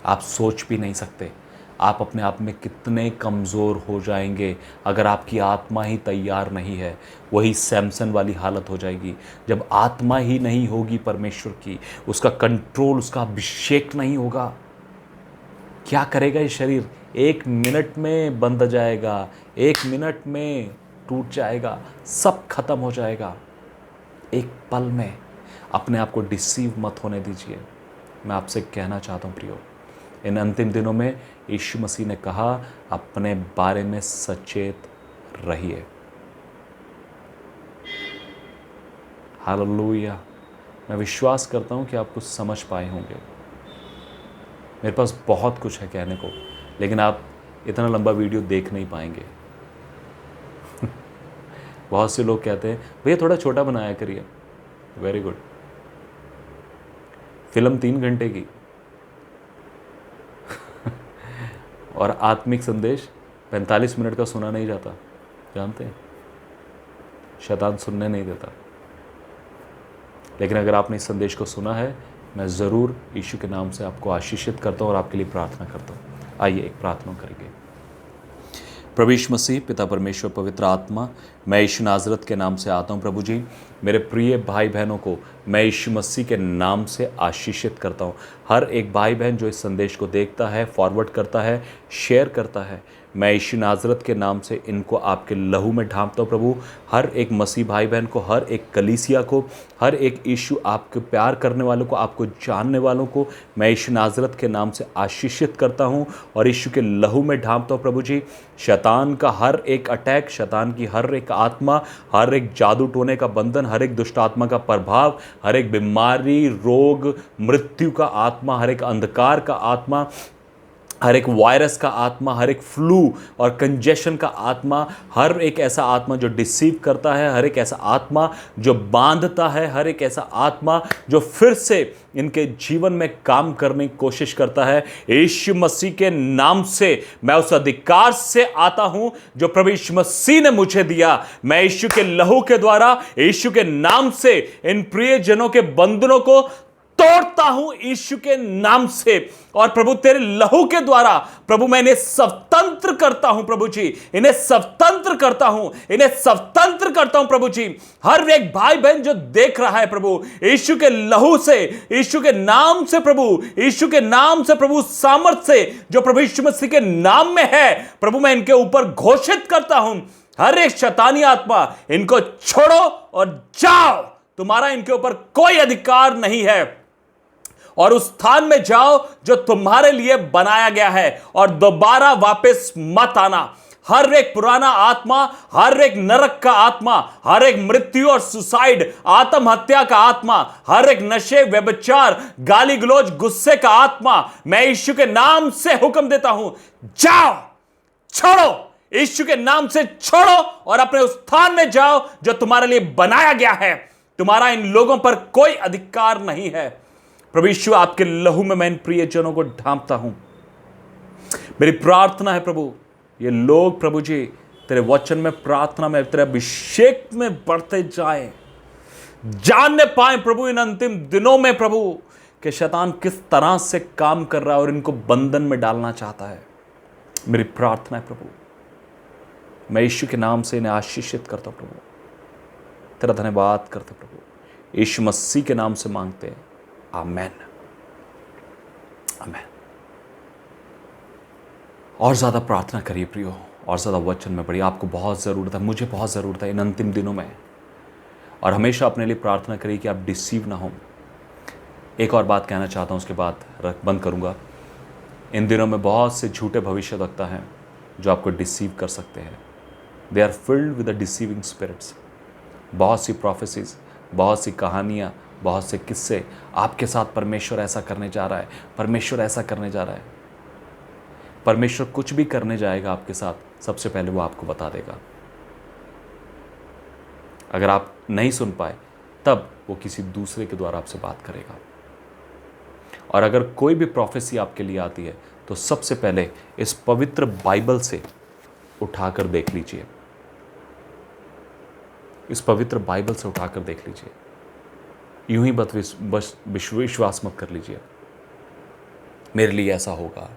आप सोच भी नहीं सकते। आप अपने आप में कितने कमज़ोर हो जाएंगे अगर आपकी आत्मा ही तैयार नहीं है। वही सैमसन वाली हालत हो जाएगी जब आत्मा ही नहीं होगी परमेश्वर की, उसका कंट्रोल, उसका अभिषेक नहीं होगा। क्या करेगा ये शरीर? 1 मिनट में बंध जाएगा, 1 मिनट में टूट जाएगा, सब खत्म हो जाएगा एक पल में। अपने आप को डिसीव मत होने दीजिए। मैं आपसे कहना चाहता हूँ प्रियो, इन अंतिम दिनों में यीशु मसीह ने कहा अपने बारे में सचेत रहिए। हालेलुया। मैं विश्वास करता हूँ कि आप कुछ समझ पाए होंगे। मेरे पास बहुत कुछ है कहने को, लेकिन आप इतना लंबा वीडियो देख नहीं पाएंगे। बहुत से लोग कहते हैं भैया थोड़ा छोटा बनाया करिए। Very good. फिल्म 3 घंटे की और आत्मिक संदेश 45 मिनट का सुना नहीं जाता, जानते हैं? शैतान सुनने नहीं देता। लेकिन अगर आपने इस संदेश को सुना है, मैं ज़रूर यीशु के नाम से आपको आशीषित करता हूँ और आपके लिए प्रार्थना करता हूँ। आइए एक प्रार्थना करेंगे। प्रभु यीशु मसीह, पिता परमेश्वर, पवित्र आत्मा, मैं यीशु नाज़रत के नाम से आता हूँ। प्रभु जी, मेरे प्रिय भाई बहनों को मैं यीशु मसीह के नाम से आशीषित करता हूँ। हर एक भाई बहन जो इस संदेश को देखता है, फॉरवर्ड करता है, शेयर करता है, मैं यीशु नाज़रत के नाम से इनको आपके लहू में ढांपता हूँ। प्रभु, हर एक मसीह भाई बहन को, हर एक कलीसिया को, हर एक यीशु आपके प्यार करने वालों को, आपको जानने वालों को मैं यीशु नाज़रत के नाम से आशीषित करता हूँ और यीशु के लहू में ढांपता हूँ। प्रभु जी, शैतान का हर एक अटैक, शैतान की हर एक आत्मा, हर एक जादू टोने का बंधन, हर एक दुष्ट आत्मा का प्रभाव, हर एक बीमारी, रोग, मृत्यु का आत्मा, हर एक अंधकार का आत्मा, हर एक वायरस का आत्मा, हर एक फ्लू और कंजेशन का आत्मा, हर एक ऐसा आत्मा जो डिसीव करता है, हर एक ऐसा आत्मा जो बांधता है, हर एक ऐसा आत्मा जो फिर से इनके जीवन में काम करने की कोशिश करता है, यीशु मसीह के नाम से मैं उस अधिकार से आता हूं जो प्रभु यीशु मसीह ने मुझे दिया। मैं यीशु के लहू के द्वारा, यीशु के नाम से इन प्रियजनों के बंधनों को तोड़ता हूं यीशु के नाम से। और प्रभु तेरे लहू के द्वारा प्रभु मैं इन्हें स्वतंत्र करता हूं। प्रभु जी, इन्हें स्वतंत्र करता हूं, इन्हें स्वतंत्र करता हूं। प्रभु जी, हर एक भाई बहन जो देख रहा है प्रभु, यीशु के लहू से, यीशु के नाम से प्रभु, यीशु के नाम से प्रभु, सामर्थ से जो प्रभु यीशु मसीह के नाम में है प्रभु, मैं इनके ऊपर घोषित करता हूं, हर एक शैतानी आत्मा इनको छोड़ो और जाओ। तुम्हारा इनके ऊपर कोई अधिकार नहीं है और उस स्थान में जाओ जो तुम्हारे लिए बनाया गया है और दोबारा वापस मत आना। हर एक पुराना आत्मा, हर एक नरक का आत्मा, हर एक मृत्यु और सुसाइड, आत्महत्या का आत्मा, हर एक नशे, व्यभिचार, गाली गलौज, गुस्से का आत्मा, मैं यीशु के नाम से हुक्म देता हूं, जाओ, छोड़ो, यीशु के नाम से छोड़ो और अपने उस स्थान में जाओ जो तुम्हारे लिए बनाया गया है। तुम्हारा इन लोगों पर कोई अधिकार नहीं है। प्रभु यीशु, आपके लहू में मैं इन प्रियजनों को ढांपता हूं। मेरी प्रार्थना है प्रभु, ये लोग प्रभु जी तेरे वचन में, प्रार्थना में, तेरे अभिषेक में बढ़ते जाएं, जानने पाए प्रभु इन अंतिम दिनों में प्रभु कि शैतान किस तरह से काम कर रहा है और इनको बंधन में डालना चाहता है। मेरी प्रार्थना है प्रभु, मैं यीशु के नाम से इन्हें आशीषित करता हूं प्रभु। तेरा धन्यवाद करते प्रभु, यीशु मसीह के नाम से मांगते हैं, आमेन, आमेन। और ज़्यादा प्रार्थना करिए प्रियो, और ज़्यादा वचन में बढ़िए। आपको बहुत ज़रूरत है, मुझे बहुत ज़रूरत है इन अंतिम दिनों में। और हमेशा अपने लिए प्रार्थना करिए कि आप डिसीव ना हो। एक और बात कहना चाहता हूँ, उसके बाद बंद करूँगा। इन दिनों में बहुत से झूठे भविष्यवक्ता हैं जो आपको डिसीव कर सकते हैं। They are filled with the deceiving spirits. बहुत सी प्रोफेसीज, बहुत सी कहानियाँ, बहुत से किस्से, आपके साथ परमेश्वर ऐसा करने जा रहा है, परमेश्वर ऐसा करने जा रहा है। परमेश्वर कुछ भी करने जाएगा आपके साथ, सबसे पहले वो आपको बता देगा। अगर आप नहीं सुन पाए तब वो किसी दूसरे के द्वारा आपसे बात करेगा। और अगर कोई भी प्रोफेसी आपके लिए आती है तो सबसे पहले इस पवित्र बाइबल से उठाकर देख लीजिए, इस पवित्र बाइबल से उठाकर देख लीजिए। यूं ही बस विश्वास मत कर लीजिए मेरे लिए ऐसा होगा,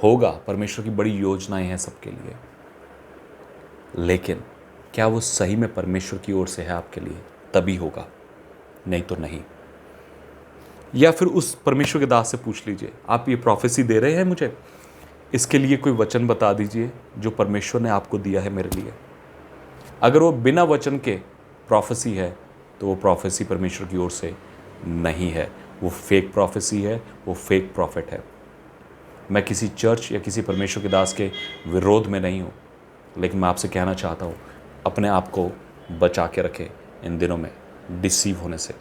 होगा, परमेश्वर की बड़ी योजनाएं हैं सबके लिए, लेकिन क्या वो सही में परमेश्वर की ओर से है आपके लिए? तभी होगा, नहीं तो नहीं। या फिर उस परमेश्वर के दास से पूछ लीजिए, आप ये प्रोफेसी दे रहे हैं मुझे, इसके लिए कोई वचन बता दीजिए जो परमेश्वर ने आपको दिया है मेरे लिए। अगर वो बिना वचन के प्रोफेसी है तो वो प्रोफेसी परमेश्वर की ओर से नहीं है, वो फेक प्रोफेसी है, वो फेक प्रॉफिट है। मैं किसी चर्च या किसी परमेश्वर के दास के विरोध में नहीं हूँ, लेकिन मैं आपसे कहना चाहता हूँ, अपने आप को बचा के रखें इन दिनों में डिसीव होने से।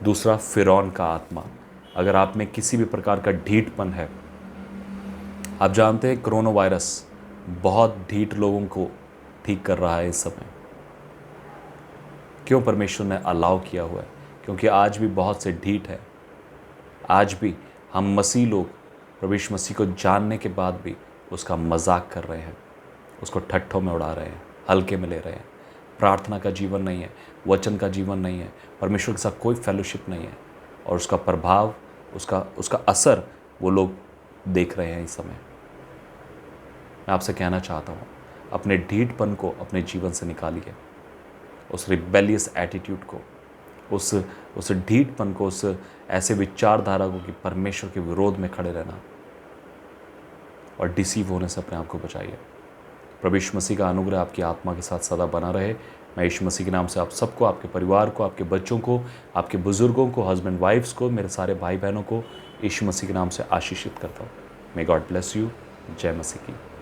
दूसरा, फिरौन का आत्मा। अगर आप में किसी भी प्रकार का ढीठपन है, आप जानते हैं कोरोना वायरस बहुत ढीठ लोगों को ठीक कर रहा है इस समय। क्यों? परमेश्वर ने अलाउ किया हुआ है, क्योंकि आज भी बहुत से ढीठ है। आज भी हम मसीह लोग प्रभु यीशु मसीह को जानने के बाद भी उसका मजाक कर रहे हैं, उसको ठट्ठों में उड़ा रहे हैं, हल्के में ले रहे हैं। प्रार्थना का जीवन नहीं है, वचन का जीवन नहीं है, परमेश्वर के साथ कोई फेलोशिप नहीं है, और उसका प्रभाव, उसका असर वो लोग देख रहे हैं इस समय। मैं आपसे कहना चाहता हूँ, अपने ढीठपन को अपने जीवन से निकालिए, उस रिबेलियस एटीट्यूड को, उस ढीठपन को, उस ऐसे विचारधारा को कि परमेश्वर के विरोध में खड़े रहना, और डिसीव होने से अपने आप को बचाइए। प्रभु यीशु मसीह का अनुग्रह आपकी आत्मा के साथ सदा बना रहे। मैं यीशु मसीह के नाम से आप सबको, आपके परिवार को, आपके बच्चों को, आपके बुजुर्गों को, हस्बैंड वाइफ्स को, मेरे सारे भाई बहनों को यीशु मसीह के नाम से आशीषित करता हूँ। May God bless you. जय मसीह की।